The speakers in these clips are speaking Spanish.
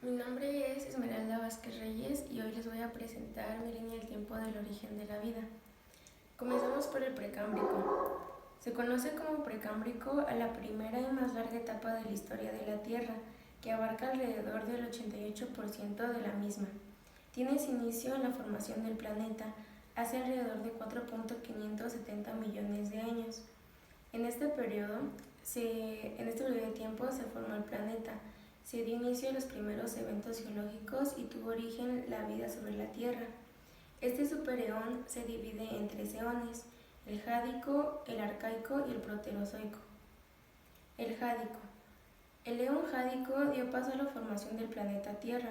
Mi nombre es Esmeralda Vázquez Reyes y hoy les voy a presentar mi línea del tiempo del origen de la vida. Comenzamos por el Precámbrico. Se conoce como Precámbrico a la primera y más larga etapa de la historia de la Tierra, que abarca alrededor del 88% de la misma. Tiene su inicio en la formación del planeta, hace alrededor de 4.570 millones de años. En este periodo de tiempo se formó el planeta, se dio inicio a los primeros eventos geológicos y tuvo origen la vida sobre la Tierra. Este supereón se divide en 3 eones: el Jádico, el Arcaico y el Proterozoico. El Jádico. El eón Jádico dio paso a la formación del planeta Tierra.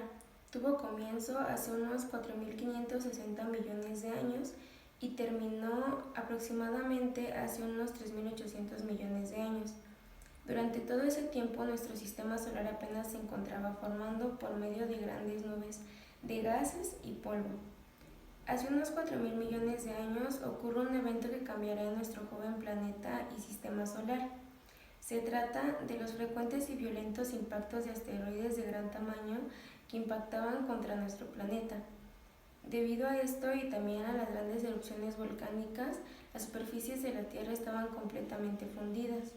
Tuvo comienzo hace unos 4.560 millones de años y terminó aproximadamente hace unos 3.800 millones de años. Durante todo ese tiempo nuestro sistema solar apenas se encontraba formando por medio de grandes nubes de gases y polvo. Hace unos 4.000 millones de años ocurre un evento que cambiará nuestro joven planeta y sistema solar. Se trata de los frecuentes y violentos impactos de asteroides de gran tamaño que impactaban contra nuestro planeta. Debido a esto y también a las grandes erupciones volcánicas, las superficies de la Tierra estaban completamente fundidas.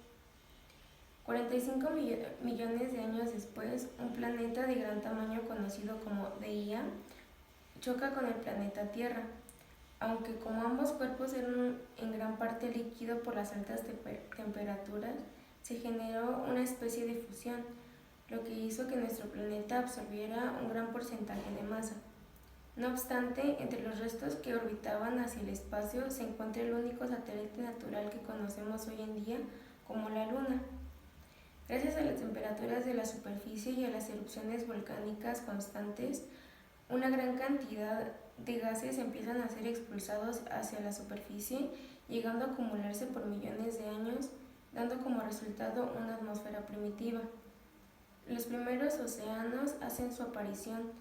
45 millones de años después, un planeta de gran tamaño conocido como Deía choca con el planeta Tierra. Aunque como ambos cuerpos eran en gran parte líquido por las altas temperaturas, se generó una especie de fusión, lo que hizo que nuestro planeta absorbiera un gran porcentaje de masa. No obstante, entre los restos que orbitaban hacia el espacio se encuentra el único satélite natural que conocemos hoy en día como la Luna. Gracias a las temperaturas de la superficie y a las erupciones volcánicas constantes, una gran cantidad de gases empiezan a ser expulsados hacia la superficie, llegando a acumularse por millones de años, dando como resultado una atmósfera primitiva. Los primeros océanos hacen su aparición,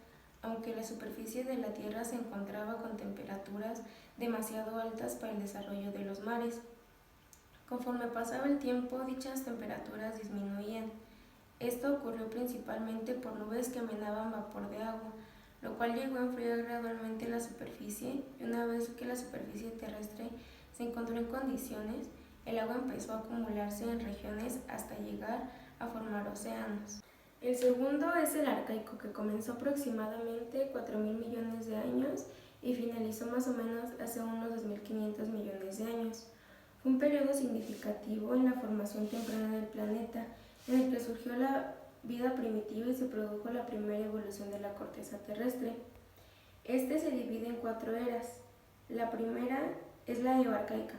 aunque la superficie de la Tierra se encontraba con temperaturas demasiado altas para el desarrollo de los mares. Conforme pasaba el tiempo, dichas temperaturas disminuían. Esto ocurrió principalmente por nubes que emanaban vapor de agua, lo cual llegó a enfriar gradualmente la superficie, y una vez que la superficie terrestre se encontró en condiciones, el agua empezó a acumularse en regiones hasta llegar a formar océanos. El segundo es el Arcaico, que comenzó aproximadamente 4.000 millones de años y finalizó más o menos hace unos 2.500 millones de años. Fue un periodo significativo en la formación temprana del planeta, en el que surgió la vida primitiva y se produjo la primera evolución de la corteza terrestre. Este se divide en 4 eras. La primera es la eoarcaica.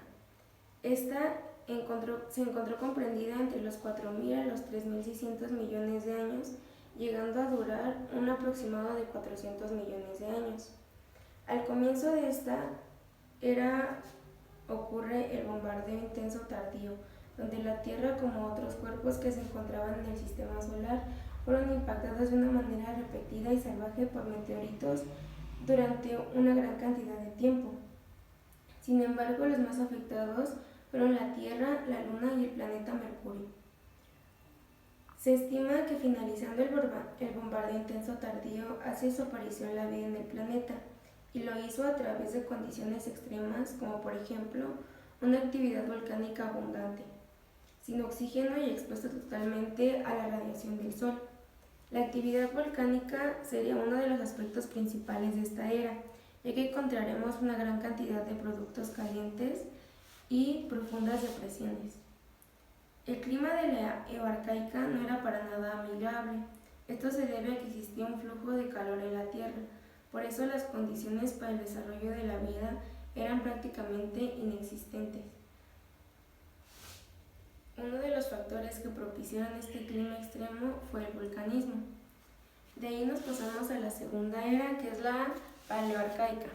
Esta se encontró comprendida entre los 4.000 a los 3.600 millones de años, llegando a durar un aproximado de 400 millones de años. Al comienzo de esta era ocurre el bombardeo intenso tardío, donde la Tierra, como otros cuerpos que se encontraban en el sistema solar, fueron impactados de una manera repetida y salvaje por meteoritos durante una gran cantidad de tiempo. Sin embargo, los más afectados fueron la Tierra, la Luna y el planeta Mercurio. Se estima que finalizando el bombardeo intenso tardío hace su aparición la vida en el planeta, y lo hizo a través de condiciones extremas como por ejemplo una actividad volcánica abundante, sin oxígeno y expuesto totalmente a la radiación del Sol. La actividad volcánica sería uno de los aspectos principales de esta era, ya que encontraremos una gran cantidad de productos calientes y profundas depresiones. El clima de la eoarcaica no era para nada amigable. Esto se debe a que existía un flujo de calor en la Tierra. Por eso las condiciones para el desarrollo de la vida eran prácticamente inexistentes. Uno de los factores que propiciaron este clima extremo fue el volcanismo. De ahí nos pasamos a la segunda era, que es la paleoarcaica.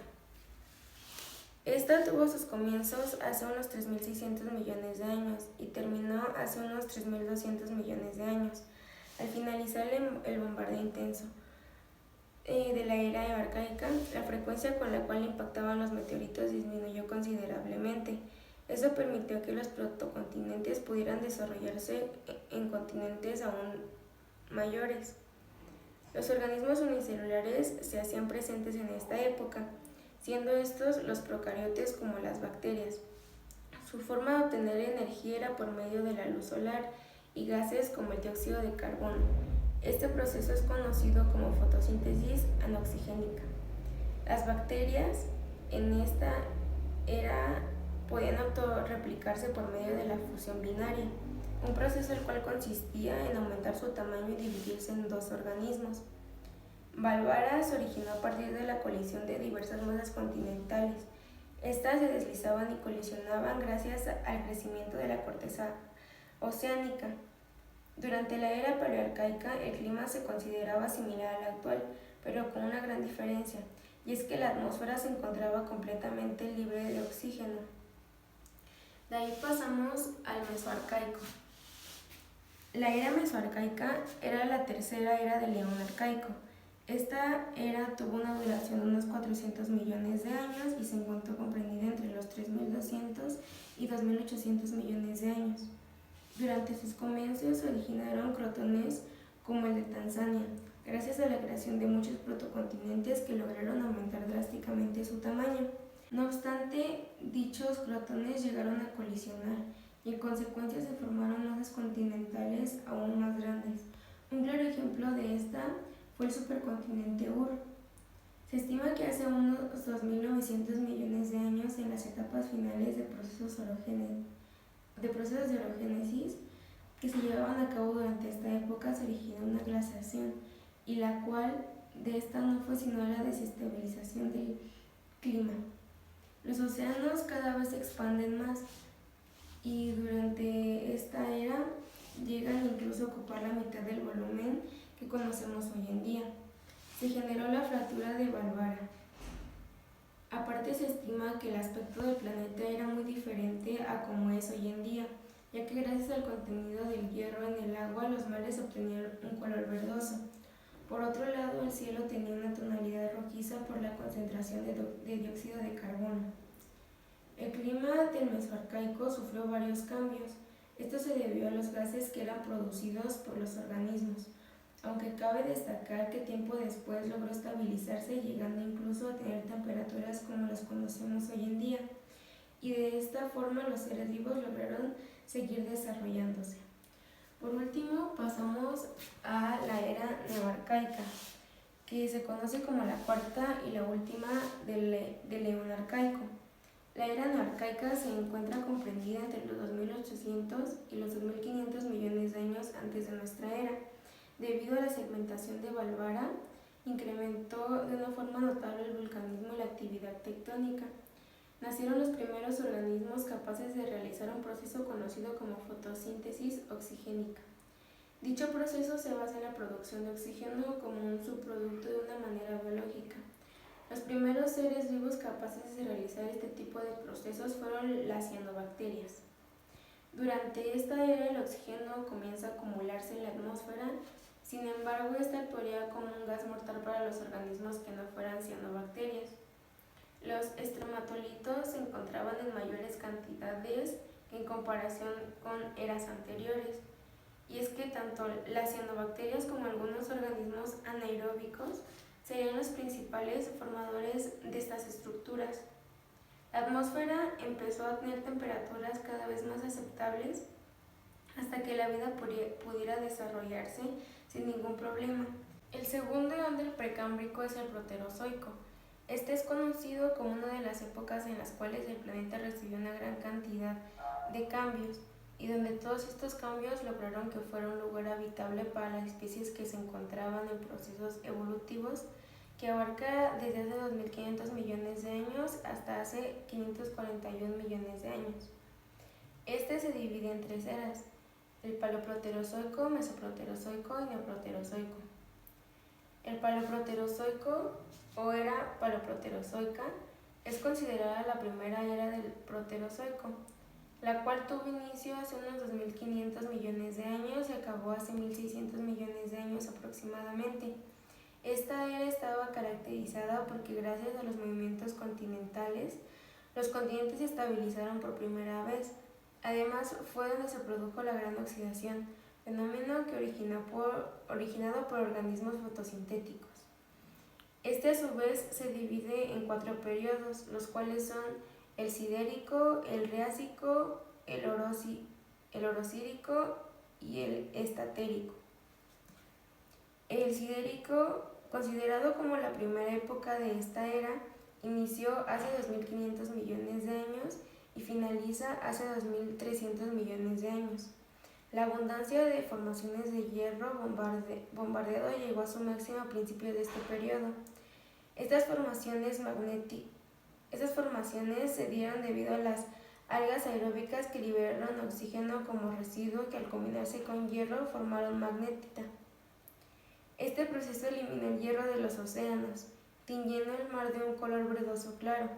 Esta tuvo sus comienzos hace unos 3.600 millones de años y terminó hace unos 3.200 millones de años, al finalizar el bombardeo intenso de la era eoarcaica. La frecuencia con la cual impactaban los meteoritos disminuyó considerablemente. Eso permitió que los protocontinentes pudieran desarrollarse en continentes aún mayores. Los organismos unicelulares se hacían presentes en esta época, siendo estos los procariotes como las bacterias. Su forma de obtener energía era por medio de la luz solar y gases como el dióxido de carbono. Este proceso es conocido como fotosíntesis anoxigénica. Las bacterias en esta era podían autorreplicarse por medio de la fusión binaria, un proceso el cual consistía en aumentar su tamaño y dividirse en dos organismos. Valvara se originó a partir de la colisión de diversas masas continentales. Estas se deslizaban y colisionaban gracias al crecimiento de la corteza oceánica. Durante la era paleoarcaica, el clima se consideraba similar al actual, pero con una gran diferencia, y es que la atmósfera se encontraba completamente libre de oxígeno. De ahí pasamos al Mesoarcaico. La era mesoarcaica era la tercera era del Eón arcaico. Esta era tuvo una duración de unos 400 millones de años y se encontró comprendida entre los 3.200 y 2.800 millones de años. Durante sus comienzos se originaron crotones como el de Tanzania, gracias a la creación de muchos protocontinentes que lograron aumentar drásticamente su tamaño. No obstante, dichos crotones llegaron a colisionar y en consecuencia se formaron masas continentales aún más grandes. Un claro ejemplo de esta fue el supercontinente Ur. Se estima que hace unos 2.900 millones de años, en las etapas finales de procesos de orogénesis que se llevaban a cabo durante esta época, se originó una glaciación, y la cual de esta no fue sino la desestabilización del clima. Los océanos cada vez se expanden más y durante esta era llegan incluso a ocupar la mitad del volumen que conocemos hoy en día. Se generó la fractura de Valvara. Aparte, se estima que el aspecto del planeta era muy diferente a como es hoy en día, ya que gracias al contenido del hierro en el agua los mares obtenían un color verdoso. Por otro lado, el cielo tenía una tonalidad rojiza por la concentración de dióxido de carbono. El clima del Mesoarcaico sufrió varios cambios. Esto se debió a los gases que eran producidos por los organismos, aunque cabe destacar que tiempo después logró estabilizarse, llegando incluso a tener temperaturas como las conocemos hoy en día, y de esta forma los seres vivos lograron seguir desarrollándose. Por último, pasamos a la era neoarcaica, que se conoce como la cuarta y la última del Eón arcaico. La era neoarcaica se encuentra comprendida entre los 2.800 y los 2.500 millones de años antes de nuestra era. Debido a la segmentación de Valvara, incrementó de una forma notable el vulcanismo y la actividad tectónica. Nacieron los primeros organismos capaces de realizar un proceso conocido como fotosíntesis oxigénica. Dicho proceso se basa en la producción de oxígeno como un subproducto de una manera biológica. Los primeros seres vivos capaces de realizar este tipo de procesos fueron las cianobacterias. Durante esta era el oxígeno comienza a acumularse en la atmósfera, sin embargo esta actuaría como un gas mortal para los organismos que no fueran cianobacterias. Los estromatolitos se encontraban en mayores cantidades que en comparación con eras anteriores, y es que tanto las cianobacterias como algunos organismos anaeróbicos serían los principales formadores de estas estructuras. La atmósfera empezó a tener temperaturas cada vez más aceptables hasta que la vida pudiera desarrollarse sin ningún problema. El segundo eón del Precámbrico es el Proterozoico. Este es conocido como una de las épocas en las cuales el planeta recibió una gran cantidad de cambios y donde todos estos cambios lograron que fuera un lugar habitable para las especies que se encontraban en procesos evolutivos que abarca desde hace 2.500 millones de años hasta hace 541 millones de años. Este se divide en tres eras: el Paleoproterozoico, Mesoproterozoico y Neoproterozoico. El Paleoproterozoico o era paleoproterozoica es considerada la primera era del Proterozoico, la cual tuvo inicio hace unos 2.500 millones de años y acabó hace 1.600 millones de años aproximadamente. Esta era estaba caracterizada porque gracias a los movimientos continentales, los continentes se estabilizaron por primera vez. Además, fue donde se produjo la gran oxidación, fenómeno que originado por organismos fotosintéticos. Este a su vez se divide en 4 periodos, los cuales son el sidérico, el riásico, el orosírico y el estatérico. El sidérico, considerado como la primera época de esta era, inició hace 2.500 millones de años y finaliza hace 2.300 millones de años. La abundancia de formaciones de hierro bombardeado llegó a su máximo a principios de este periodo. Estas formaciones se dieron debido a las algas aeróbicas que liberaron oxígeno como residuo que al combinarse con hierro formaron magnetita. Este proceso eliminó el hierro de los océanos, tiñendo el mar de un color verdoso claro.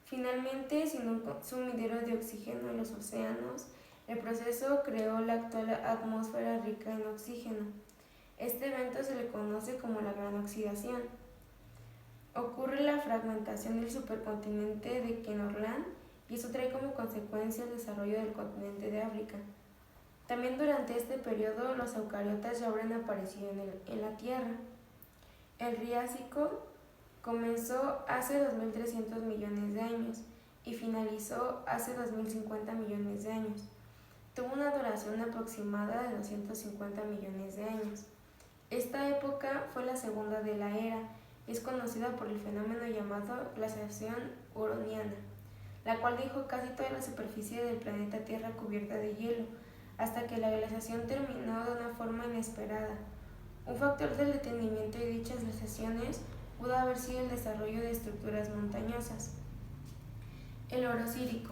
Finalmente, sin un sumidero de oxígeno en los océanos, el proceso creó la actual atmósfera rica en oxígeno. Este evento se le conoce como la gran oxidación. Ocurre la fragmentación del supercontinente de Kenorland y eso trae como consecuencia el desarrollo del continente de África. También durante este periodo los eucariotas ya habrán aparecido en la Tierra. El Triásico comenzó hace 2.300 millones de años y finalizó hace 2.050 millones de años. Tuvo una duración aproximada de 250 millones de años. Esta época fue la segunda de la era y es conocida por el fenómeno llamado glaciación huroniana, la cual dejó casi toda la superficie del planeta Tierra cubierta de hielo, hasta que la glaciación terminó de una forma inesperada. Un factor del detenimiento de dichas glaciaciones pudo haber sido el desarrollo de estructuras montañosas. El orosírico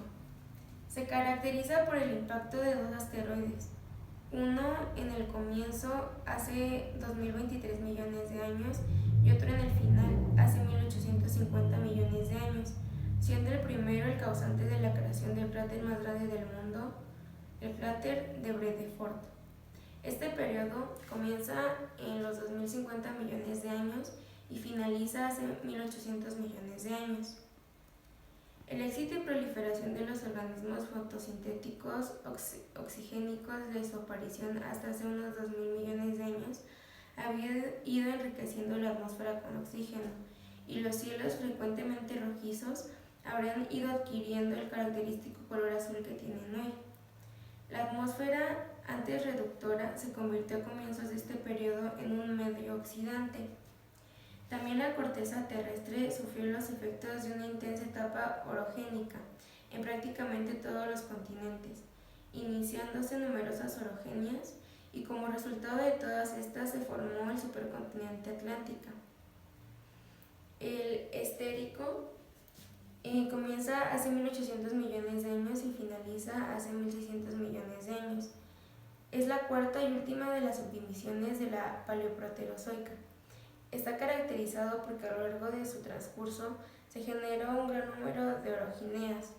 se caracteriza por el impacto de 2 asteroides, uno en el comienzo hace 2.023 millones de años y otro en el final hace 1.850 millones de años, siendo el primero el causante de la creación del cráter más grande del mundo, el cráter de Vredefort. Este periodo comienza en los 2.050 millones de años y finaliza hace 1.800 millones de años. El éxito y proliferación de los organismos fotosintéticos oxigénicos de su aparición hasta hace unos 2.000 millones de años había ido enriqueciendo la atmósfera con oxígeno, y los cielos frecuentemente rojizos habrían ido adquiriendo el característico color azul que tienen hoy. La atmósfera, antes reductora, se convirtió a comienzos de este periodo en un medio oxidante. También la corteza terrestre sufrió los efectos de una intensa etapa orogénica en prácticamente todos los continentes, iniciándose numerosas orogenias, y como resultado de todas estas se formó el supercontinente Atlántica. El estérico comienza hace 1.800 millones de años y finaliza hace 1.600 millones de años. Es la cuarta y última de las subdivisiones de la Paleoproterozoica. Está caracterizado porque a lo largo de su transcurso se generó un gran número de orogineas,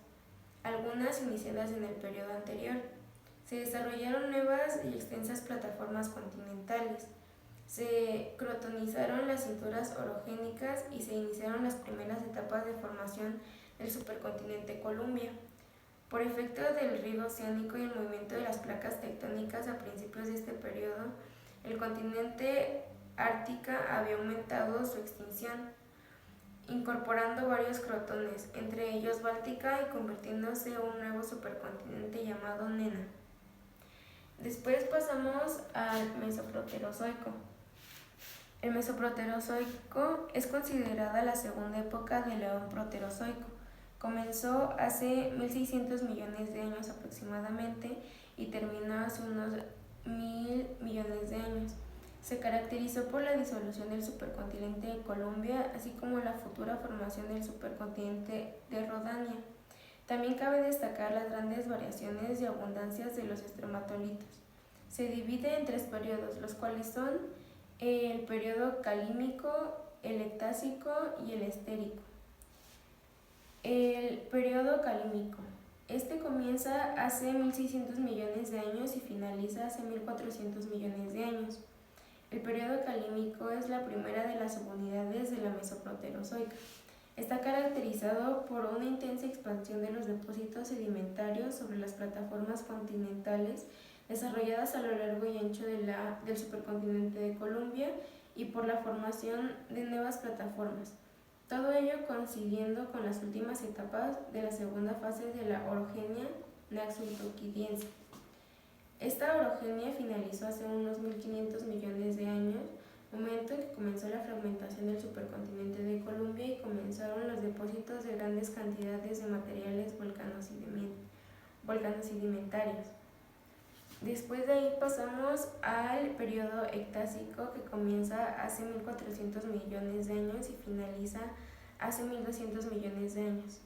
algunas iniciadas en el periodo anterior. Se desarrollaron nuevas y extensas plataformas continentales, se crotonizaron las cinturas orogénicas y se iniciaron las primeras etapas de formación del supercontinente Columbia. Por efecto del riego oceánico y el movimiento de las placas tectónicas a principios de este periodo, el continente Ártica había aumentado su extinción, incorporando varios crotones, entre ellos Báltica, y convirtiéndose en un nuevo supercontinente llamado Nena. Después pasamos al Mesoproterozoico. El Mesoproterozoico es considerada la segunda época del Eón Proterozoico. Comenzó hace 1.600 millones de años aproximadamente y terminó hace unos 1.000 millones de años. Se caracterizó por la disolución del supercontinente de Columbia, así como la futura formación del supercontinente de Rodania. También cabe destacar las grandes variaciones y abundancias de los estromatolitos. Se divide en 3 periodos, los cuales son el periodo calímico, el ectásico y el estérico. El periodo calímico. Este comienza hace 1.600 millones de años y finaliza hace 1.400 millones de años. El periodo calímico es la primera de las subunidades de la Mesoproterozoica. Está caracterizado por una intensa expansión de los depósitos sedimentarios sobre las plataformas continentales desarrolladas a lo largo y ancho del supercontinente de Columbia y por la formación de nuevas plataformas. Todo ello coincidiendo con las últimas etapas de la segunda fase de la orogenia naxos-tuquidiense. Esta orogenia finalizó hace unos 1500 millones de años, momento en que comenzó la fragmentación del supercontinente de Columbia y comenzaron los depósitos de grandes cantidades de materiales volcanosedimentarios. Después de ahí pasamos al periodo Ectásico, que comienza hace 1400 millones de años y finaliza hace 1200 millones de años.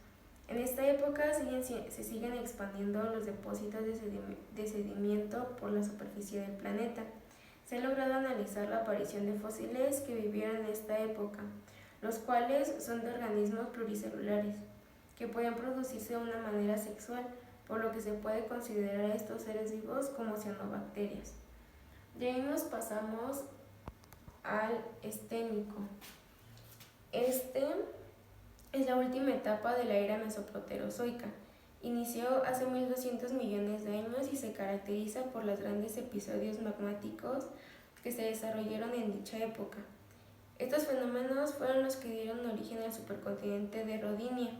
En esta época se siguen expandiendo los depósitos de sedimento por la superficie del planeta. Se ha logrado analizar la aparición de fósiles que vivieron en esta época, los cuales son de organismos pluricelulares, que pueden producirse de una manera sexual, por lo que se puede considerar a estos seres vivos como cianobacterias. De ahí nos pasamos al Esténico. Este es la última etapa de la era mesoproterozoica. Inició hace 1200 millones de años y se caracteriza por los grandes episodios magmáticos que se desarrollaron en dicha época. Estos fenómenos fueron los que dieron origen al supercontinente de Rodinia,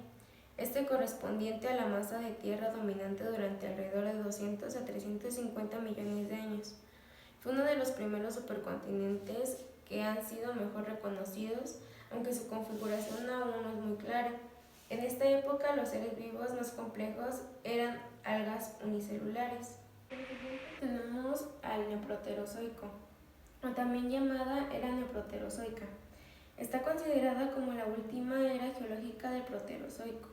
correspondiente a la masa de tierra dominante durante alrededor de 200 a 350 millones de años. Fue uno de los primeros supercontinentes que han sido mejor reconocidos, aunque su configuración aún no es muy clara. En esta época los seres vivos más complejos eran algas unicelulares. Tenemos al Neoproterozoico, o también llamada era Neoproterozoica. Está considerada como la última era geológica del Proterozoico.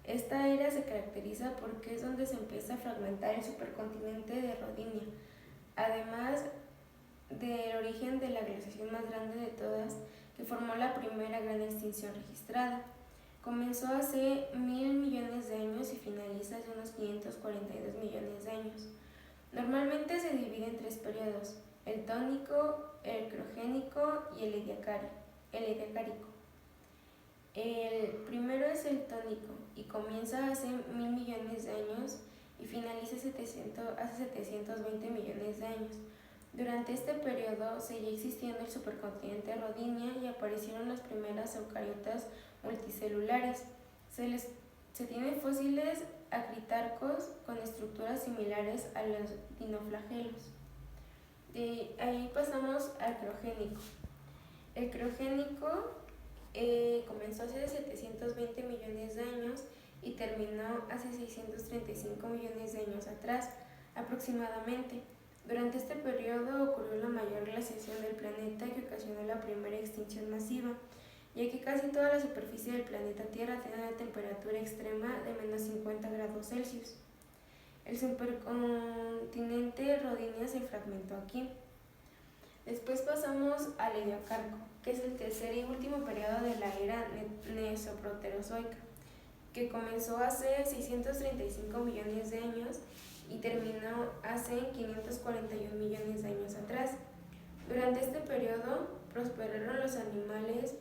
Esta era se caracteriza porque es donde se empieza a fragmentar el supercontinente de Rodinia, además del origen de la glaciación más grande de todas, que formó la primera gran extinción registrada. Comenzó hace 1000 millones de años y finaliza hace unos 542 millones de años. Normalmente se divide en tres periodos: el tónico, el criogénico y el ediacárico. El primero es el tónico y comienza hace 1000 millones de años y finaliza hace 720 millones de años. Durante este periodo seguía existiendo el supercontinente Rodinia y aparecieron las primeras eucariotas multicelulares. Se tienen fósiles acritarcos con estructuras similares a los dinoflagelos. De ahí pasamos al criogénico. El criogénico comenzó hace 720 millones de años y terminó hace 635 millones de años atrás, aproximadamente. Durante este periodo ocurrió la mayor glaciación del planeta, que ocasionó la primera extinción masiva, ya que casi toda la superficie del planeta Tierra tiene una temperatura extrema de menos 50 grados Celsius. El supercontinente Rodinia se fragmentó aquí. Después pasamos al Ediacarco, que es el tercer y último periodo de la era mesoproterozoica, que comenzó hace 635 millones de años y terminó hace 541 millones de años atrás. Durante este periodo prosperaron los animales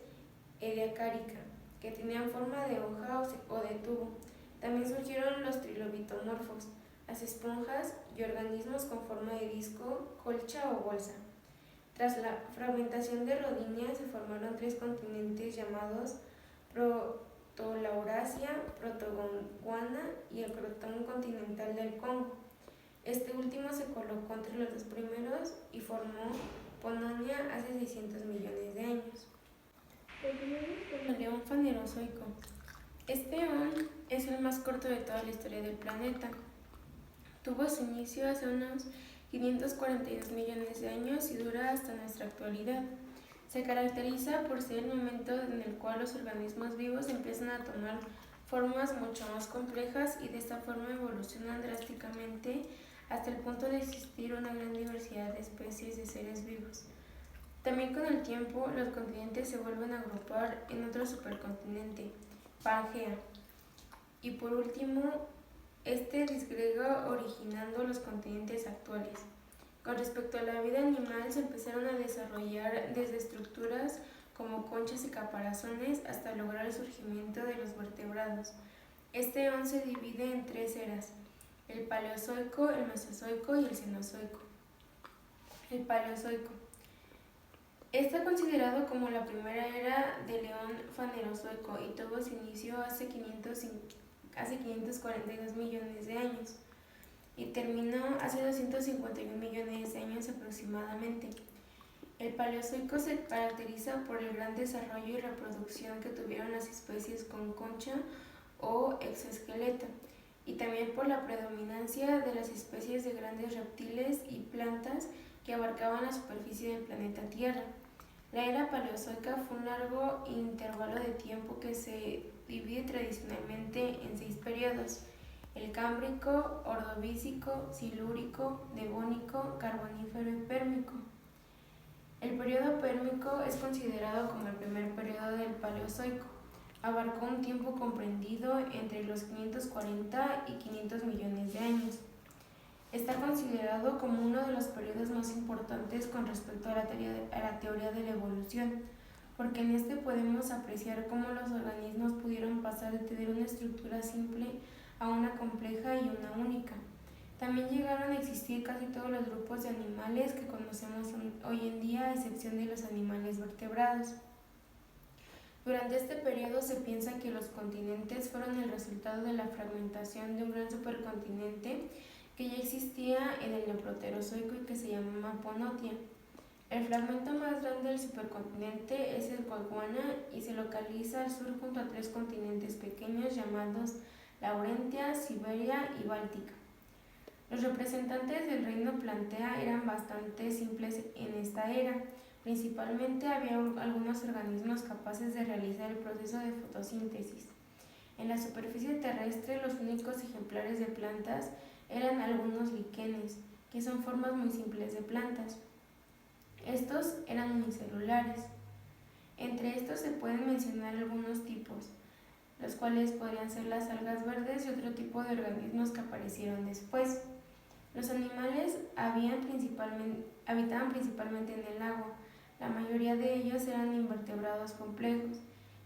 ediacárica, que tenían forma de hoja o de tubo. También surgieron los trilobitomorfos, las esponjas y organismos con forma de disco, colcha o bolsa. Tras la fragmentación de Rodinia se formaron tres continentes llamados Protolaurasia, Protogondwana y el crotón continental del Congo. Este último se colocó entre los dos primeros y formó Panonia hace 600 millones de años. El eón fanerozoico. Este eón es el más corto de toda la historia del planeta. Tuvo su inicio hace unos 542 millones de años y dura hasta nuestra actualidad. Se caracteriza por ser el momento en el cual los organismos vivos empiezan a tomar formas mucho más complejas y de esta forma evolucionan drásticamente hasta el punto de existir una gran diversidad de especies de seres vivos. También con el tiempo los continentes se vuelven a agrupar en otro supercontinente, Pangea, y por último este disgrega originando los continentes actuales. Con respecto a la vida animal se empezaron a desarrollar desde estructuras como conchas y caparazones hasta lograr el surgimiento de los vertebrados. Este eón se divide en tres eras: el Paleozoico, el Mesozoico y el Cenozoico. El Paleozoico. Está considerado como la primera era del Eón Fanerozoico y tuvo su inicio hace 542 millones de años y terminó hace 251 millones de años aproximadamente. El Paleozoico se caracteriza por el gran desarrollo y reproducción que tuvieron las especies con concha o exoesqueleto, y también por la predominancia de las especies de grandes reptiles y plantas que abarcaban la superficie del planeta Tierra. La era paleozoica fue un largo intervalo de tiempo que se divide tradicionalmente en 6 periodos: el Cámbrico, Ordovícico, Silúrico, Devónico, Carbonífero y Pérmico. El periodo Pérmico es considerado como el primer periodo del Paleozoico. Abarcó un tiempo comprendido entre los 540 y 500 millones de años. Está considerado como uno de los periodos más importantes con respecto a la teoría de la evolución, porque en este podemos apreciar cómo los organismos pudieron pasar de tener una estructura simple a una compleja y una única. También llegaron a existir casi todos los grupos de animales que conocemos hoy en día, a excepción de los animales vertebrados. Durante este periodo se piensa que los continentes fueron el resultado de la fragmentación de un gran supercontinente que ya existía en el Neoproterozoico y que se llamaba Ponotia. El fragmento más grande del supercontinente es el Gondwana y se localiza al sur junto a 3 continentes pequeños llamados Laurentia, Siberia y Báltica. Los representantes del reino Plantea eran bastante simples en esta era. Principalmente había algunos organismos capaces de realizar el proceso de fotosíntesis. En la superficie terrestre, los únicos ejemplares de plantas eran algunos líquenes, que son formas muy simples de plantas. Estos eran unicelulares. Entre estos se pueden mencionar algunos tipos, los cuales podrían ser las algas verdes y otro tipo de organismos que aparecieron después. Los animales habitaban principalmente en el agua. La mayoría de ellos eran invertebrados complejos.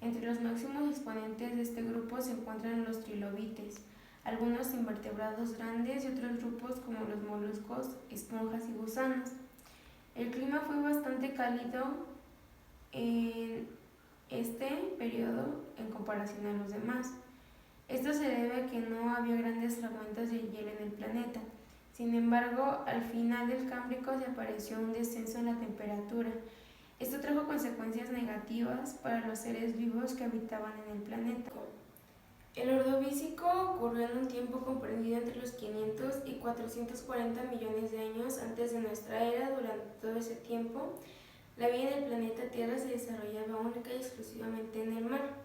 Entre los máximos exponentes de este grupo se encuentran los trilobites, algunos invertebrados grandes y otros grupos como los moluscos, esponjas y gusanos. El clima fue bastante cálido en este periodo en comparación a los demás. Esto se debe a que no había grandes fragmentos de hielo en el planeta. Sin embargo, al final del Cámbrico se apareció un descenso en la temperatura. Esto trajo consecuencias negativas para los seres vivos que habitaban en el planeta. El Ordovícico ocurrió en un tiempo comprendido entre los 500 y 440 millones de años antes de nuestra era. Durante todo ese tiempo, la vida en el planeta Tierra se desarrollaba única y exclusivamente en el mar.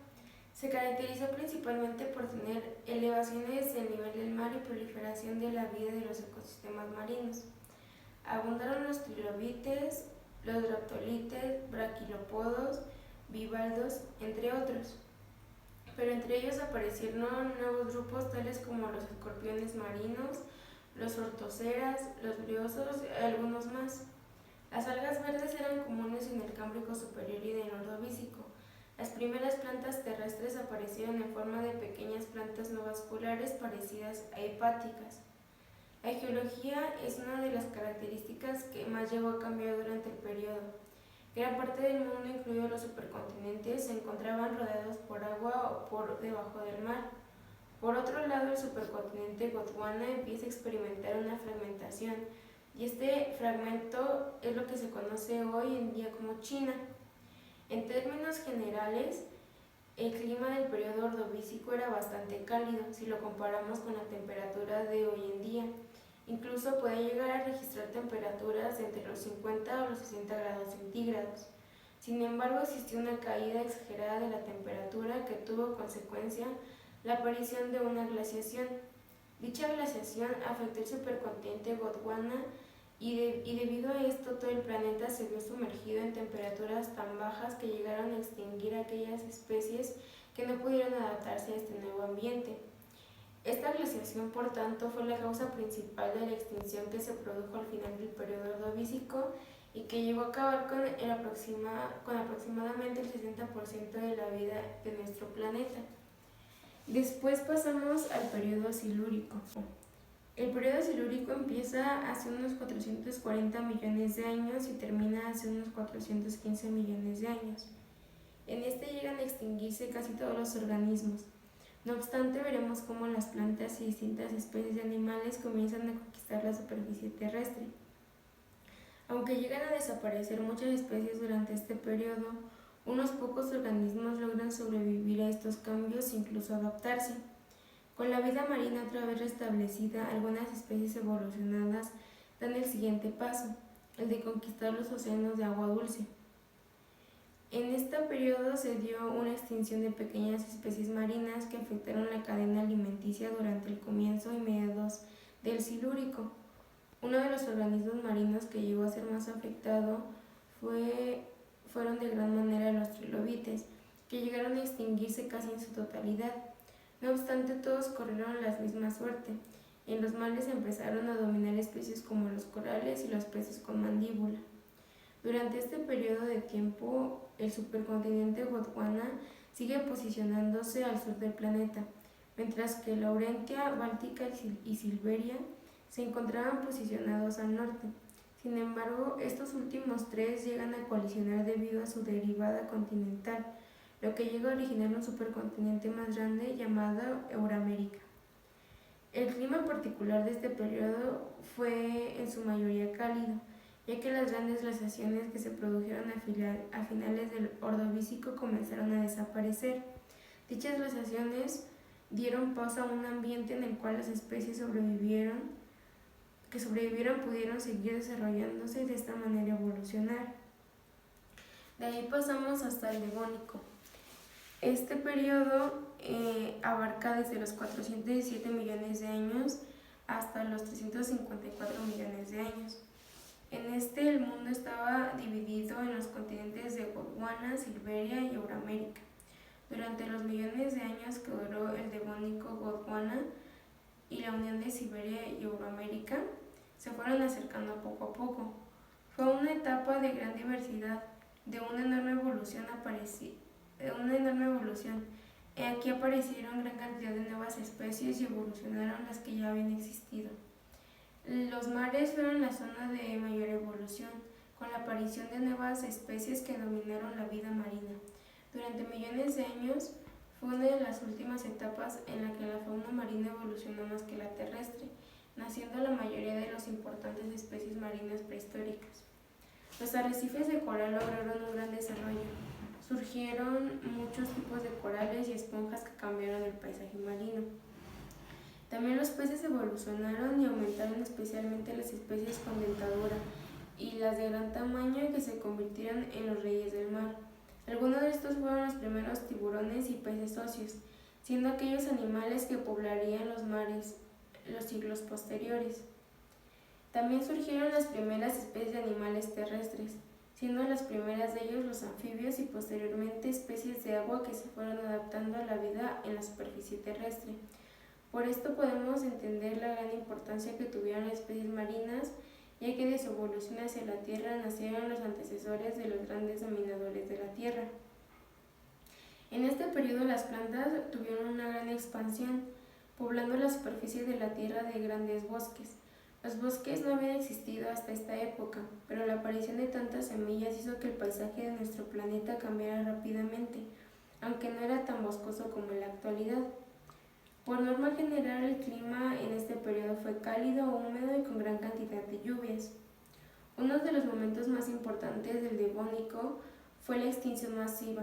Se caracterizó principalmente por tener elevaciones del nivel del mar y proliferación de la vida de los ecosistemas marinos. Abundaron los trilobites, los raptolites, braquilópodos, bivaldos, entre otros. Pero entre ellos aparecieron nuevos grupos tales como los escorpiones marinos, los ortoceras, los briosos y algunos más. Las algas verdes eran comunes en el Cámbrico superior y en el Ordovícico. Las primeras plantas terrestres aparecieron en forma de pequeñas plantas no vasculares parecidas a hepáticas. La geología es una de las características que más llegó a cambiar durante el periodo. Gran parte del mundo, incluidos los supercontinentes, se encontraban rodeados por agua o por debajo del mar. Por otro lado, el supercontinente Gondwana empieza a experimentar una fragmentación, y este fragmento es lo que se conoce hoy en día como China. En términos generales, el clima del periodo ordovícico era bastante cálido si lo comparamos con la temperatura de hoy en día. Incluso puede llegar a registrar temperaturas de entre los 50 o los 60 grados centígrados. Sin embargo, existió una caída exagerada de la temperatura que tuvo consecuencia la aparición de una glaciación. Dicha glaciación afectó el supercontinente Gondwana y debido a esto todo el planeta se vio sumergido en temperaturas tan bajas que llegaron a extinguir a aquellas especies que no pudieron adaptarse a este nuevo ambiente. Esta glaciación, por tanto, fue la causa principal de la extinción que se produjo al final del periodo ordovícico y que llegó a acabar con aproximadamente el 60% de la vida de nuestro planeta. Después pasamos al periodo silúrico. El periodo silúrico empieza hace unos 440 millones de años y termina hace unos 415 millones de años. En este llegan a extinguirse casi todos los organismos. No obstante, veremos cómo las plantas y distintas especies de animales comienzan a conquistar la superficie terrestre. Aunque llegan a desaparecer muchas especies durante este periodo, unos pocos organismos logran sobrevivir a estos cambios e incluso adaptarse. Con la vida marina otra vez restablecida, algunas especies evolucionadas dan el siguiente paso, el de conquistar los océanos de agua dulce. En este periodo se dio una extinción de pequeñas especies marinas que afectaron la cadena alimenticia durante el comienzo y mediados del Silúrico. Uno de los organismos marinos que llegó a ser más afectado fueron de gran manera los trilobites, que llegaron a extinguirse casi en su totalidad. No obstante, todos corrieron la misma suerte. En los mares empezaron a dominar especies como los corales y los peces con mandíbula. Durante este periodo de tiempo, el supercontinente Gondwana sigue posicionándose al sur del planeta, mientras que Laurentia, Báltica y Silveria se encontraban posicionados al norte. Sin embargo, estos últimos tres llegan a colisionar debido a su derivada continental, lo que llega a originar un supercontinente más grande llamado Euramérica. El clima particular de este periodo fue en su mayoría cálido, ya que las grandes glaciaciones que se produjeron a finales del Ordovícico comenzaron a desaparecer. Dichas glaciaciones dieron paso a un ambiente en el cual las especies que sobrevivieron pudieron seguir desarrollándose y de esta manera evolucionar. De ahí pasamos hasta el Devónico. Este periodo abarca desde los 417 millones de años hasta los 354 millones de años. En este el mundo estaba dividido en los continentes de Gondwana, Silveria y Euramérica. Durante los millones de años que duró el Devónico, Gondwana y la unión de Siberia y Euramérica se fueron acercando poco a poco. Fue una etapa de gran diversidad, de una enorme evolución. Aquí aparecieron gran cantidad de nuevas especies y evolucionaron las que ya habían existido. Los mares fueron la zona de mayor evolución, con la aparición de nuevas especies que dominaron la vida marina. Durante millones de años fue una de las últimas etapas en la que la fauna marina evolucionó más que la terrestre, naciendo la mayoría de las importantes especies marinas prehistóricas. Los arrecifes de coral lograron un gran desarrollo. Surgieron muchos tipos de corales y esponjas que cambiaron el paisaje marino. También los peces evolucionaron y aumentaron, especialmente las especies con dentadura y las de gran tamaño que se convirtieron en los reyes del mar. Algunos de estos fueron los primeros tiburones y peces óseos, siendo aquellos animales que poblarían los mares los siglos posteriores. También surgieron las primeras especies de animales terrestres, siendo las primeras de ellos los anfibios y posteriormente especies de agua que se fueron adaptando a la vida en la superficie terrestre. Por esto podemos entender la gran importancia que tuvieron las especies marinas, ya que de su evolución hacia la Tierra nacieron los antecesores de los grandes dominadores de la Tierra. En este periodo las plantas tuvieron una gran expansión, poblando la superficie de la Tierra de grandes bosques. Los bosques no habían existido hasta esta época, pero la aparición de tantas semillas hizo que el paisaje de nuestro planeta cambiara rápidamente, aunque no era tan boscoso como en la actualidad. Por norma general, el clima en este periodo fue cálido, húmedo y con gran cantidad de lluvias. Uno de los momentos más importantes del Devónico fue la extinción masiva,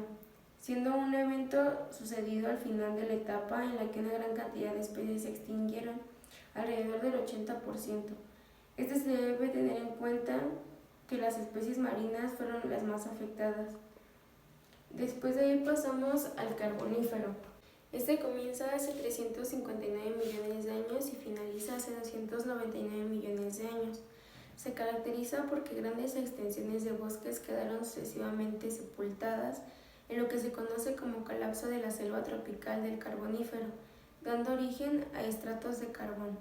siendo un evento sucedido al final de la etapa en la que una gran cantidad de especies se extinguieron, alrededor del 80%. Este se debe tener en cuenta que las especies marinas fueron las más afectadas. Después de ahí pasamos al Carbonífero. Este comienza hace 359 millones de años y finaliza hace 299 millones de años. Se caracteriza porque grandes extensiones de bosques quedaron sucesivamente sepultadas en lo que se conoce como colapso de la selva tropical del Carbonífero, dando origen a estratos de carbón.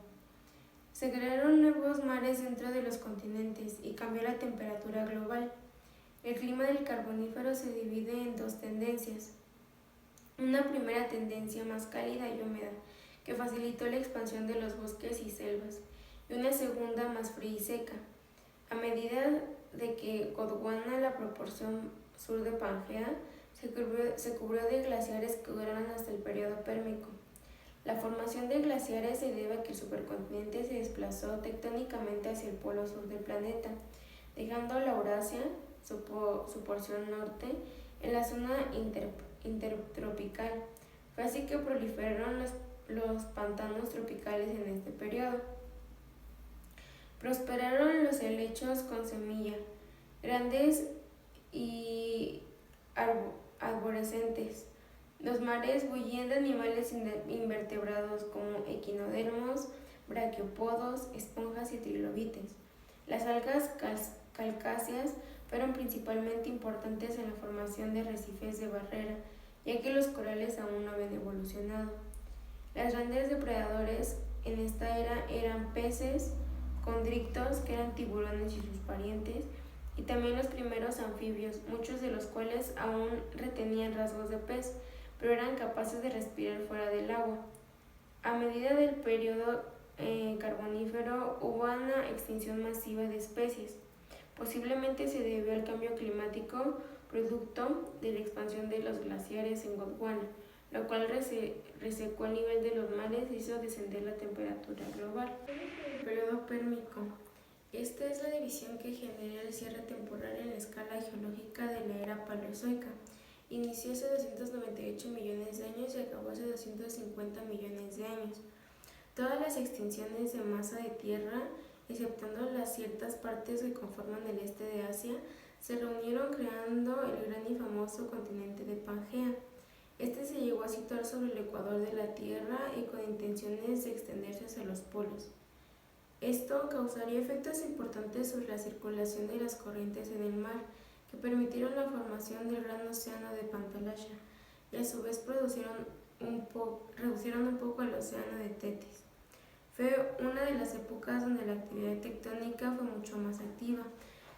Se crearon nuevos mares dentro de los continentes y cambió la temperatura global. El clima del Carbonífero se divide en dos tendencias. Una primera tendencia más cálida y húmeda, que facilitó la expansión de los bosques y selvas, y una segunda más fría y seca. A medida de que Gondwana, la proporción sur de Pangea, se cubrió de glaciares que duraron hasta el periodo pérmico. La formación de glaciares se debe a que el supercontinente se desplazó tectónicamente hacia el polo sur del planeta, dejando la Eurasia, su porción norte, en la zona intertropical. Fue así que proliferaron los pantanos tropicales en este periodo. Prosperaron los helechos con semilla, grandes y arborescentes. Los mares bullían de animales invertebrados como equinodermos, braquiopodos, esponjas y trilobites. Las algas calcáceas fueron principalmente importantes en la formación de arrecifes de barrera, ya que los corales aún no habían evolucionado. Los grandes depredadores en esta era eran peces, condrictos, que eran tiburones y sus parientes, y también los primeros anfibios, muchos de los cuales aún retenían rasgos de pez, pero eran capaces de respirar fuera del agua. A medida del periodo carbonífero hubo una extinción masiva de especies. Posiblemente se debió al cambio climático producto de la expansión de los glaciares en Gondwana, lo cual resecó el nivel de los mares e hizo descender la temperatura global. El periodo pérmico. Esta es la división que genera el cierre temporal en la escala geológica de la era paleozoica. Inició hace 298 millones de años y acabó hace 250 millones de años. Todas las extinciones de masa de tierra, exceptuando las ciertas partes que conforman el este de Asia, se reunieron creando el gran y famoso continente de Pangea. Este se llegó a situar sobre el ecuador de la Tierra y con intenciones de extenderse hacia los polos. Esto causaría efectos importantes sobre la circulación de las corrientes en el mar, que permitieron la formación del gran océano de Pantalaya y a su vez reducieron un poco el océano de Tetis. Fue una de las épocas donde la actividad tectónica fue mucho más activa.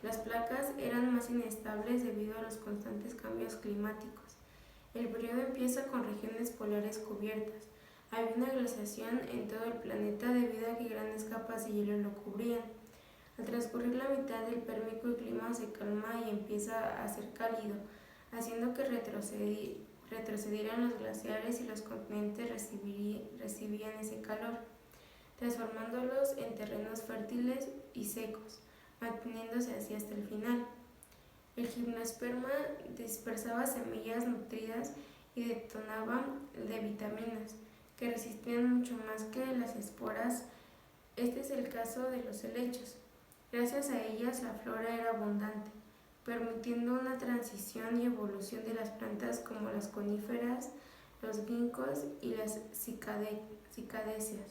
Las placas eran más inestables debido a los constantes cambios climáticos. El periodo empieza con regiones polares cubiertas. Había una glaciación en todo el planeta debido a que grandes capas de hielo lo cubrían. Al transcurrir la mitad del pérmico, el clima se calma y empieza a ser cálido, haciendo que retrocedieran los glaciares y los continentes recibían ese calor, transformándolos en terrenos fértiles y secos, manteniéndose así hasta el final. El gimnosperma dispersaba semillas nutridas y detonaba de vitaminas, que resistían mucho más que las esporas. Este es el caso de los helechos. Gracias a ellas la flora era abundante, permitiendo una transición y evolución de las plantas como las coníferas, los ginkgos y las cicadéceas.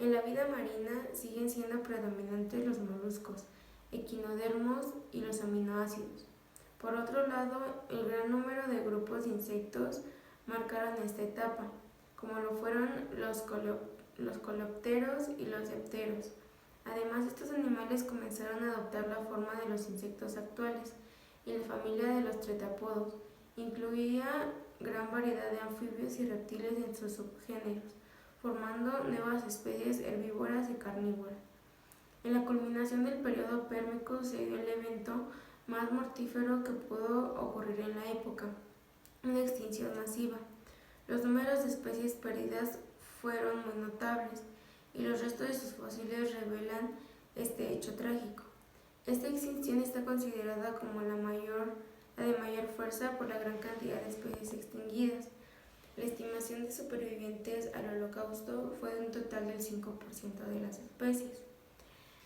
En la vida marina siguen siendo predominantes los moluscos, equinodermos y los aminoácidos. Por otro lado, el gran número de grupos de insectos marcaron esta etapa, como lo fueron los coleópteros y los dipteros. Además, estos animales comenzaron a adoptar la forma de los insectos actuales, y la familia de los tetrapodos incluía gran variedad de anfibios y reptiles en sus subgéneros, formando nuevas especies herbívoras y carnívoras. En la culminación del periodo pérmico se dio el evento más mortífero que pudo ocurrir en la época, una extinción masiva. Los números de especies perdidas fueron muy notables, y los restos de sus fósiles revelan este hecho trágico. Esta extinción está considerada como la de mayor fuerza por la gran cantidad de especies extinguidas. La estimación de supervivientes al Holocausto fue de un total del 5% de las especies.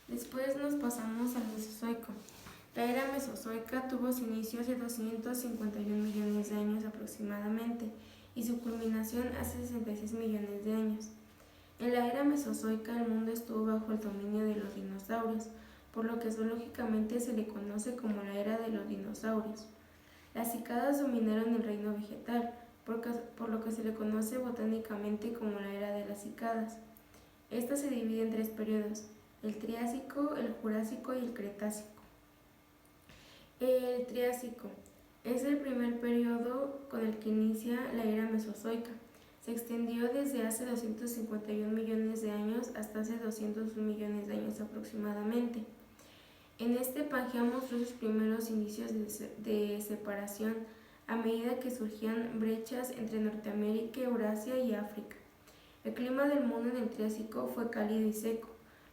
Después nos pasamos al Mesozoico. La era mesozoica tuvo su inicio hace 251 millones de años aproximadamente y su culminación hace 66 millones de años. En la era mesozoica el mundo estuvo bajo el dominio de los dinosaurios, por lo que zoológicamente se le conoce como la era de los dinosaurios. Las cicadas dominaron el reino vegetal, por lo que se le conoce botánicamente como la era de las cicadas. Esta se divide en tres periodos: el Triásico, el Jurásico y el Cretácico. El Triásico es el primer periodo con el que inicia la era mesozoica. Se extendió desde hace 251 millones de años hasta hace 201 millones de años aproximadamente. En este Pangea mostró sus primeros indicios de separación a medida que surgían brechas entre Norteamérica, Eurasia y África. El clima del mundo en el Triásico fue cálido y seco.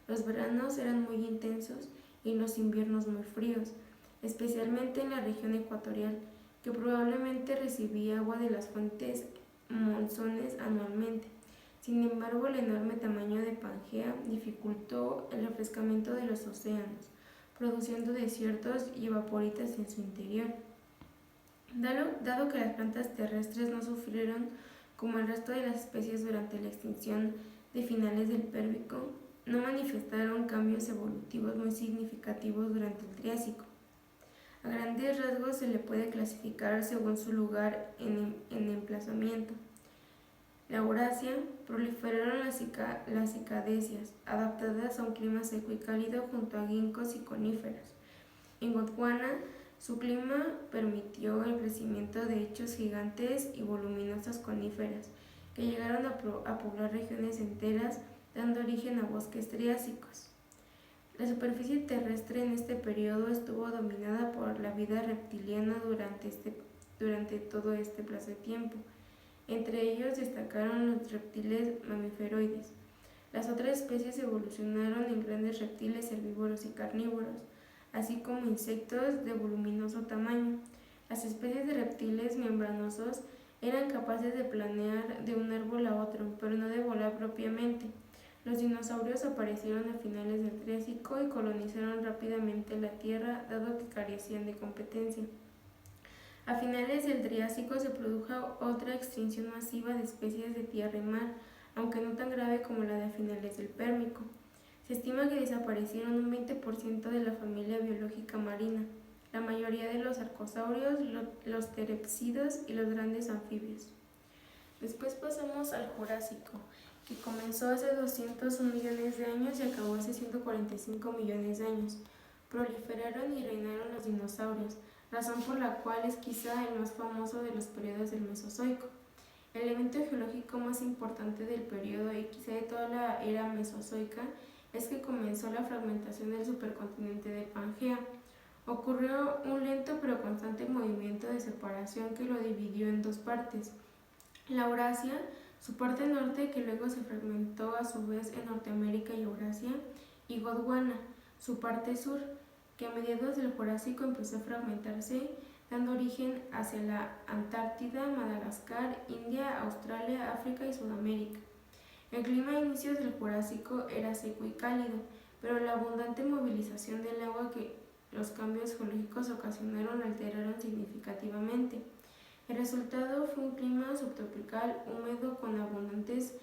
Los veranos eran muy intensos y los inviernos muy fríos, especialmente en la región ecuatorial, que probablemente recibía agua de las fuentes monzones anualmente. Sin embargo, el enorme tamaño de Pangea dificultó el refrescamiento de los océanos, produciendo desiertos y evaporitas en su interior. Dado que las plantas terrestres no sufrieron como el resto de las especies durante la extinción de finales del Pérmico, no manifestaron cambios evolutivos muy significativos durante el Triásico. A grandes rasgos se le puede clasificar según su lugar en emplazamiento. La Eurasia proliferaron las cicadéceas, adaptadas a un clima seco y cálido junto a ginkgos y coníferas. En Gondwana, su clima permitió el crecimiento de hechos gigantes y voluminosas coníferas, que llegaron a poblar regiones enteras, dando origen a bosques triásicos. La superficie terrestre en este periodo estuvo dominada por la vida reptiliana durante todo este plazo de tiempo. Entre ellos destacaron los reptiles mamíferoides. Las otras especies evolucionaron en grandes reptiles herbívoros y carnívoros, así como insectos de voluminoso tamaño. Las especies de reptiles membranosos eran capaces de planear de un árbol a otro, pero no de volar propiamente. Los dinosaurios aparecieron a finales del Triásico y colonizaron rápidamente la Tierra, dado que carecían de competencia. A finales del Triásico se produjo otra extinción masiva de especies de tierra y mar, aunque no tan grave como la de a finales del Pérmico. Se estima que desaparecieron un 20% de la familia biológica marina, la mayoría de los arcosaurios, los terepsídeos y los grandes anfibios. Después pasamos al Jurásico, que comenzó hace 201 millones de años y acabó hace 145 millones de años. Proliferaron y reinaron los dinosaurios, razón por la cual es quizá el más famoso de los periodos del Mesozoico. El evento geológico más importante del periodo y quizá de toda la era mesozoica es que comenzó la fragmentación del supercontinente de Pangea. Ocurrió un lento pero constante movimiento de separación que lo dividió en dos partes. La Eurasia, su parte norte, que luego se fragmentó a su vez en Norteamérica y Eurasia, y Gondwana, su parte sur, que a mediados del Jurásico empezó a fragmentarse, dando origen hacia la Antártida, Madagascar, India, Australia, África y Sudamérica. El clima a inicios del Jurásico era seco y cálido, pero la abundante movilización del agua que los cambios geológicos ocasionaron alteraron significativamente. El resultado fue un clima subtropical húmedo con abundantes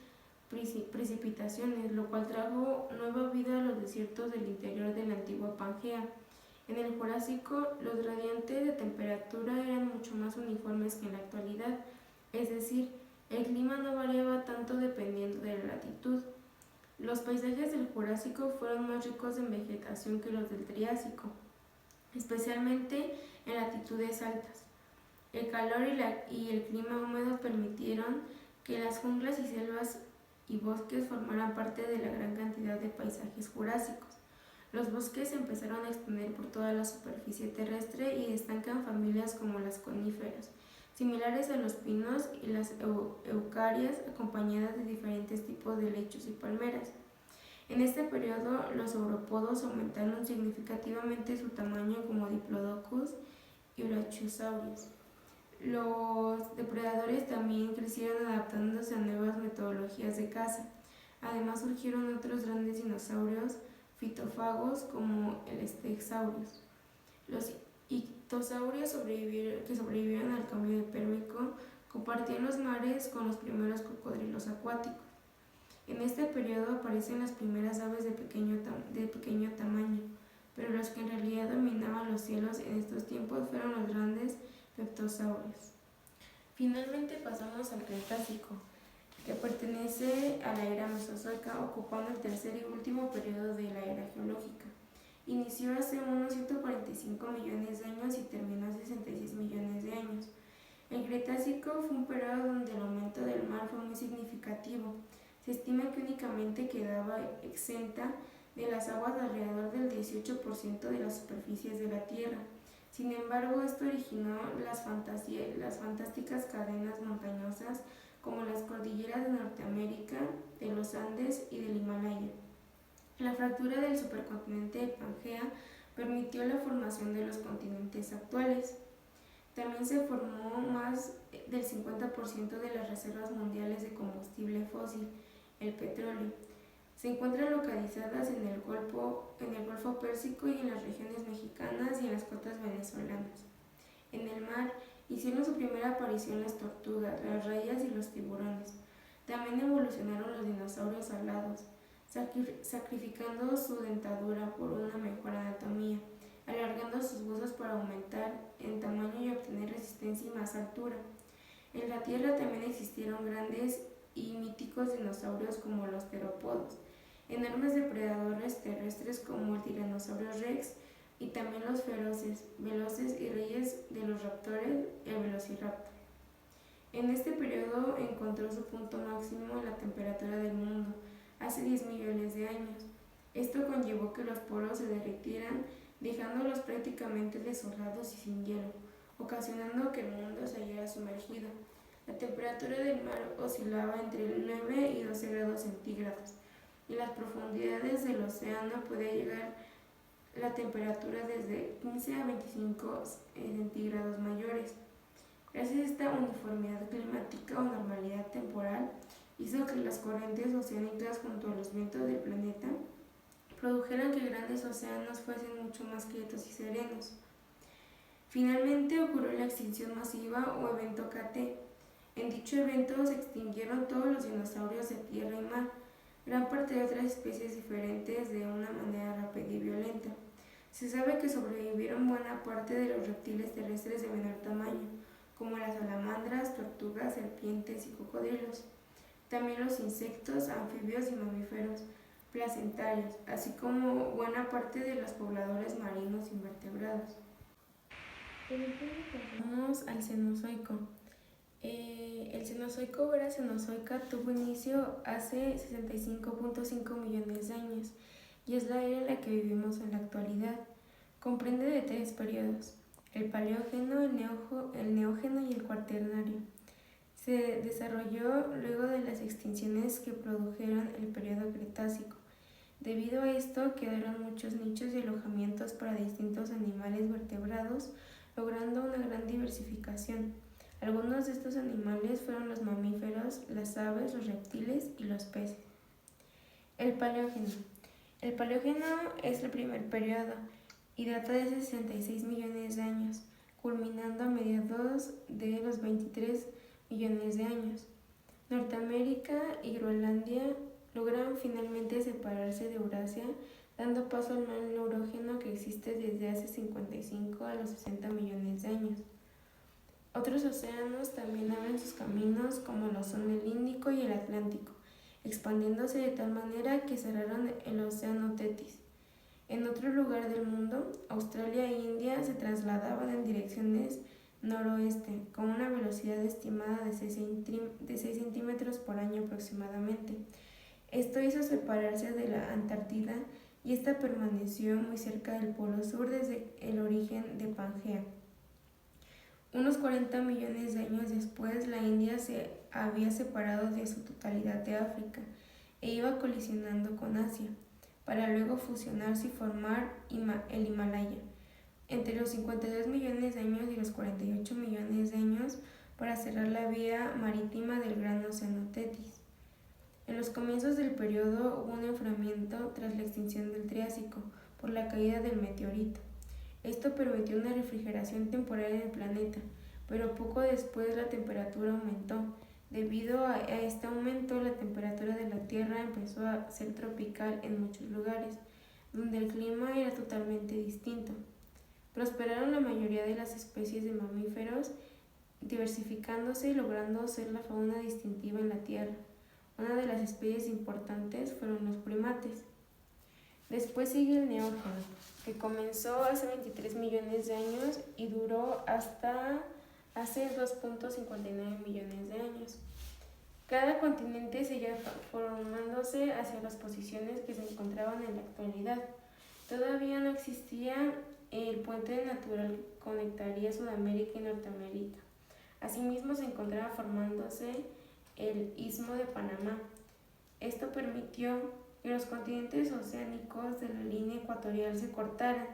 precipitaciones, lo cual trajo nueva vida a los desiertos del interior de la antigua Pangea. En el Jurásico, los gradientes de temperatura eran mucho más uniformes que en la actualidad, es decir, el clima no variaba tanto dependiendo de la latitud. Los paisajes del Jurásico fueron más ricos en vegetación que los del Triásico, especialmente en latitudes altas. El calor y el clima húmedo permitieron que las junglas y selvas y bosques formaran parte de la gran cantidad de paisajes jurásicos. Los bosques empezaron a extender por toda la superficie terrestre y destacan familias como las coníferas, similares a los pinos y las eucarias, acompañadas de diferentes tipos de lechos y palmeras. En este periodo, los saurópodos aumentaron significativamente su tamaño como Diplodocus y Brachiosaurus. Los depredadores también crecieron adaptándose a nuevas metodologías de caza. Además surgieron otros grandes dinosaurios fitófagos como el Stegosaurus. Los ictosaurios que sobrevivieron al cambio de Pérmico compartían los mares con los primeros cocodrilos acuáticos. En este periodo aparecen las primeras aves de pequeño tamaño, pero los que en realidad dominaban los cielos en estos tiempos fueron los grandes peptosaurios. Finalmente pasamos al Cretácico, que pertenece a la era mesozoica, ocupando el tercer y último periodo de la era geológica. Inició hace unos 145 millones de años y terminó hace 66 millones de años. El Cretácico fue un periodo donde el aumento del mar fue muy significativo. Se estima que únicamente quedaba exenta de las aguas alrededor del 18% de las superficies de la Tierra. Sin embargo, esto originó las fantásticas cadenas montañosas como las cordilleras de Norteamérica, de los Andes y del Himalaya. La fractura del supercontinente de Pangea permitió la formación de los continentes actuales. También se formó más del 50% de las reservas mundiales de combustible fósil, el petróleo. Se encuentran localizadas en el Golfo Pérsico y en las regiones mexicanas y en las costas venezolanas. En el mar hicieron su primera aparición las tortugas, las rayas y los tiburones. También evolucionaron los dinosaurios alados, sacrificando su dentadura por una mejor anatomía, alargando sus huesos para aumentar en tamaño y obtener resistencia y más altura. En la Tierra también existieron grandes y míticos dinosaurios como los terópodos, enormes depredadores terrestres como el tiranosaurio rex y también los feroces, veloces y reyes de los raptores, el velociraptor. En este periodo encontró su punto máximo la temperatura del mundo, hace 10 millones de años. Esto conllevó que los polos se derritieran, dejándolos prácticamente desolados y sin hielo, ocasionando que el mundo se hallara sumergido. La temperatura del mar oscilaba entre 9 y 12 grados centígrados, y en las profundidades del océano podía llegar la temperatura desde 15 a 25 centígrados mayores. Gracias a esta uniformidad climática o normalidad temporal, hizo que las corrientes oceánicas junto a los vientos del planeta produjeran que grandes océanos fuesen mucho más quietos y serenos. Finalmente ocurrió la extinción masiva o evento KT. En dicho evento se extinguieron todos los dinosaurios de tierra y mar, gran parte de otras especies diferentes de una manera rápida y violenta. Se sabe que sobrevivieron buena parte de los reptiles terrestres de menor tamaño, como las salamandras, tortugas, serpientes y cocodrilos. También los insectos, anfibios y mamíferos placentarios, así como buena parte de los pobladores marinos invertebrados. Pasamos al Cenozoico. El Cenozoico o era Cenozoica tuvo inicio hace 65.5 millones de años y es la era en la que vivimos en la actualidad. Comprende de 3 periodos: el Paleógeno, el Neógeno y el Cuaternario. Se desarrolló luego de las extinciones que produjeron el periodo Cretácico. Debido a esto quedaron muchos nichos de alojamientos para distintos animales vertebrados, logrando una gran diversificación. Algunos de estos animales fueron los mamíferos, las aves, los reptiles y los peces. El Paleógeno. El Paleógeno es el primer periodo y data de 66 millones de años, culminando a mediados de los 23 millones de años. Norteamérica y Groenlandia lograron finalmente separarse de Eurasia, dando paso al mar Neurógeno que existe desde hace 55 a los 60 millones de años. Otros océanos también abren sus caminos, como lo son el Índico y el Atlántico, expandiéndose de tal manera que cerraron el océano Tetis. En otro lugar del mundo, Australia e India se trasladaban en direcciones noroeste, con una velocidad estimada de 6 centímetros por año aproximadamente. Esto hizo separarse de la Antártida y esta permaneció muy cerca del polo sur desde el origen de Pangea. Unos 40 millones de años después, la India se había separado de su totalidad de África e iba colisionando con Asia, para luego fusionarse y formar el Himalaya. Entre los 52 millones de años y los 48 millones de años, para cerrar la vía marítima del Gran Océano Tetis. En los comienzos del periodo hubo un enfriamiento tras la extinción del Triásico por la caída del meteorito. Esto permitió una refrigeración temporal en el planeta, pero poco después la temperatura aumentó. Debido a este aumento, la temperatura de la Tierra empezó a ser tropical en muchos lugares, donde el clima era totalmente distinto. Prosperaron la mayoría de las especies de mamíferos, diversificándose y logrando ser la fauna distintiva en la Tierra. Una de las especies importantes fueron los primates. Después sigue el Neógeno, que comenzó hace 23 millones de años y duró hasta hace 2.59 millones de años. Cada continente seguía formándose hacia las posiciones que se encontraban en la actualidad. Todavía no existía el puente natural que conectaría Sudamérica y Norteamérica. Asimismo, se encontraba formándose el Istmo de Panamá. Esto permitió que los continentes oceánicos de la línea ecuatorial se cortaran.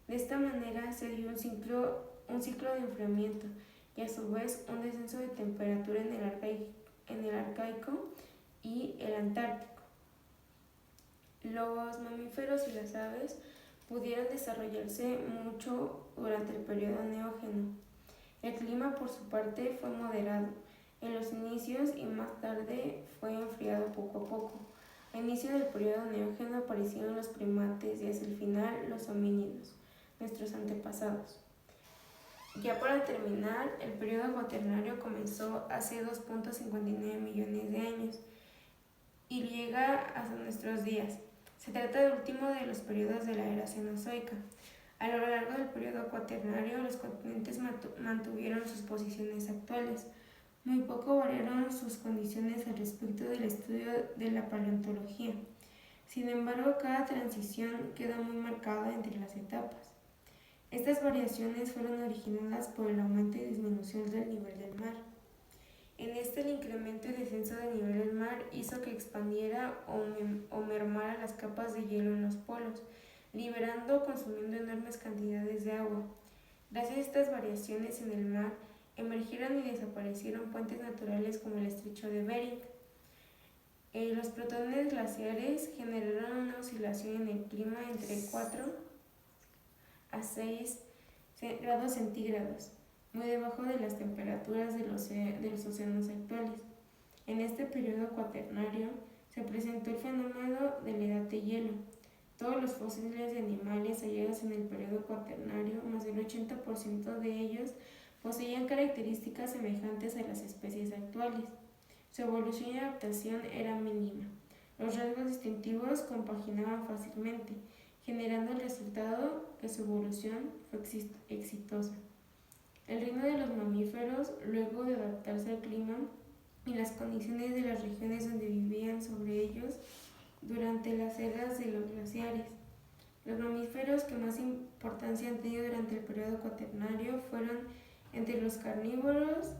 De esta manera se dio un ciclo de enfriamiento y a su vez un descenso de temperatura en el Arcaico y el Antártico. Los mamíferos y las aves pudieron desarrollarse mucho durante el periodo neógeno. El clima, por su parte, fue moderado en los inicios y más tarde fue enfriado poco a poco. Al inicio del periodo neógeno aparecieron los primates y hacia el final los homínidos, nuestros antepasados. Ya para terminar, el periodo cuaternario comenzó hace 2.59 millones de años y llega hasta nuestros días. Se trata del último de los periodos de la era Cenozoica. A lo largo del periodo cuaternario, los continentes mantuvieron sus posiciones actuales. Muy poco variaron sus condiciones al respecto del estudio de la paleontología. Sin embargo, cada transición queda muy marcada entre las etapas. Estas variaciones fueron originadas por el aumento y disminución del nivel del mar. En este, el incremento y descenso del nivel del mar hizo que expandiera o mermara las capas de hielo en los polos, liberando o consumiendo enormes cantidades de agua. Gracias a estas variaciones en el mar, emergieron y desaparecieron puentes naturales como el estrecho de Bering. Los protones glaciares generaron una oscilación en el clima entre 4 a 6 grados centígrados, muy debajo de las temperaturas de los océanos actuales. En este periodo cuaternario se presentó el fenómeno de la edad de hielo. Todos los fósiles de animales hallados en el periodo cuaternario, más del 80% de ellos, poseían características semejantes a las especies actuales. Su evolución y adaptación era mínima. Los rasgos distintivos compaginaban fácilmente, generando el resultado que su evolución fue exitosa. El reino de los mamíferos, luego de adaptarse al clima y las condiciones de las regiones donde vivían sobre ellos durante las eras de los glaciares. Los mamíferos que más importancia han tenido durante el periodo cuaternario fueron entre los carnívoros,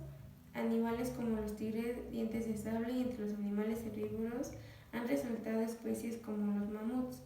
animales como los tigres dientes de sable, y entre los animales herbívoros han resaltado especies como los mamuts.